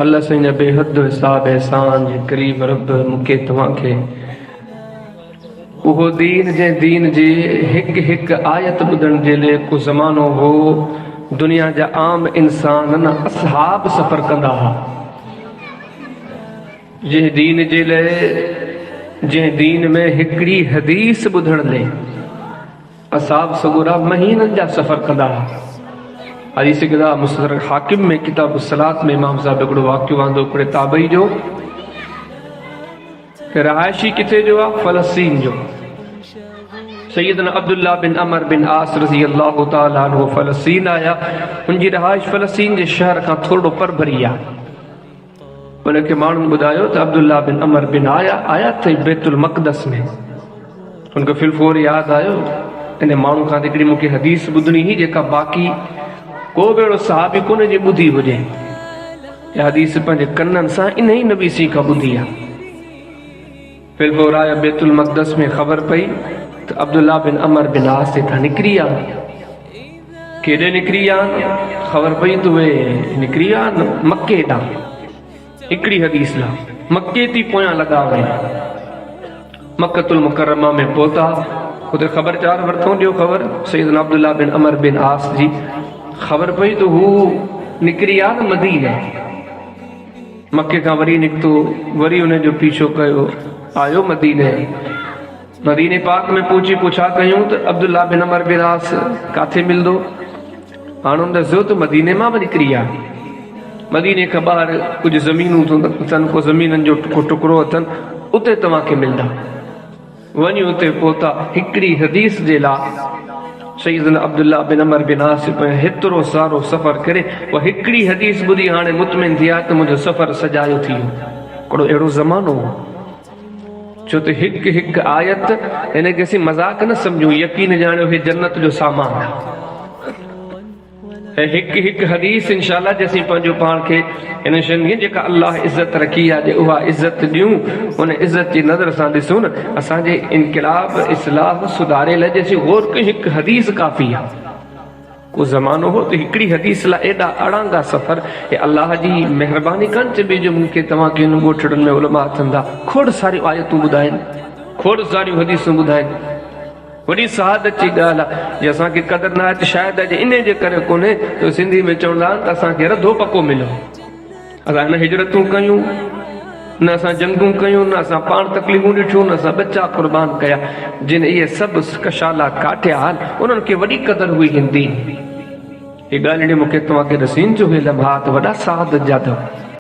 अल्लाह साईं बेहद हिसाब एहसान जे करीब रब मूंखे तव्हांखे उहो दीन जे दीन जी हिक हिक आयत ॿुधण जे लाइ को ज़मानो हो दुनिया जा आम इंसान न असहाब सफ़र कंदा हुआ जंहिं दीन जे लाइ जंहिं दीन में हिकिड़ी हदीस ॿुधण लाइ असहाब सगोरा महीननि जा सफ़र कंदा हुआ। हदीस किताब मुस्तदरक हाकिम में किताब सलात में इमाम साहब हिकिड़ो वाक़ियो वांदो हिकिड़े ताबई जो रहायशी किथे जो आहे फ़लस्तीन जो। सैयदना अब्दुल्ला बिन अमर बिन आस रज़ी अल्लाह तआला अन्हु फ़लस्तीन आया। उनजी रहाइश फ़लस्तीन जे शहर खां थोरो परभरी आहे। उनखे माण्हुनि ॿुधायो त अब्दुल्ला बिन अमर बिन आया त बैतुल मक़दस में। उनखे फिलफोर यादि आयो इन माण्हू खां हिकिड़ी मूंखे हदीस ॿुधणी हुई जेका बाक़ी को बि अहिड़ो सहाबी कोन्हे जे ॿुधी हुजे। इहा हदीस पंहिंजे कननि सां इन ई नबी सी खां ॿुधी आहे। फिलफोर आया बैतुल मक़दस में ख़बर पई त अब्दुल्ला बिन अमर बिन आस हितां निकिरी विया। केॾे निकिरी विया? ख़बर पई त उहे निकिरी विया मके ॾांहुं। हिकिड़ी हदीस ला मके थी पोयां लॻा वञनि। मक्कतुल मुकरमा में पहुता उते ख़बरचार वरितऊं। ॾियो ख़बर सैयदना अब्दुल्ला बिन अमर बिन आस जी ख़बर पई त हू निकिरी विया न मदीने। मके खां वरी निकितो वरी उनजो पीछो कयो आयो मदीने। मदीने पाक में पहुची पुछा कयूं त अब्दुल्ला बिन अमर बिन आस काथे मिलंदो? हाणे हुन दसियो त मदीने मां बि निकिरी विया। मदीने खां ॿाहिरि कुझु ज़मीनूं अथनि को ज़मीननि जो टुकड़ो अथनि उते तव्हांखे मिलंदा। वञी उते पहुता हिकिड़ी हदीस जे लाइ सैयदना अब्दुल्ला बिन अमर बिन आस हेतिरो सारो सफ़र करे उहा हिकिड़ी हदीस ॿुधी हाणे मुतमिन थिया त मुंहिंजो सफ़र सजायो थी वियो। हिकिड़ो अहिड़ो ज़मानो हो छो त हिकु हिकु आयत हिनखे असीं मज़ाक न सम्झूं, यकीन ॼाणियो हे जन्नत जो सामान आहे। ऐं हिकु हिकु हदीस इंशाअल्लाह जे असीं पंहिंजो पाण खे हिन शयुनि खे जेका अल्लाह इज़त रखी आहे उहा इज़त ॾियूं। उन इज़त जी नज़र सां ॾिसूं न असांजे इनक़िलाब इस्लाह सुधारे लाइ जे असीं गौर कयूं हिकु हदीस काफ़ी आहे। को ज़मानो हो त हिकिड़ी हदीस लाइ एॾा अड़ांगा सफ़र हे अल्लाह जी महिरबानी कनि चइबी जो मूंखे तव्हांखे हिन ॻोठड़नि में उलमा थींदा खोड़ सारियूं आयतूं ॿुधाइनि खोड़ सारियूं हदीसूं ॿुधाइनि। वॾी सआदत जी ॻाल्हि आहे जे असांखे क़दुरु न आहे त शायदि अॼु इन जे करे कोन्हे त सिंधी में चवंदा आहिनि त असांखे रधो पको मिलियो। असां न हिजरतूं कयूं न असां जंगूं कयूं न असां पाण तकलीफ़ूं ॾिठियूं न असां बच्चा क़ुर्बान कया। जिन इहे सभु कशाला काटिया आहिनि उन्हनि खे वॾी क़दुरु हुई हिंदी। हीअ ॻाल्हि मूंखे तव्हांखे रसीन जो हे लम्हात वॾा सआदत जा अथव।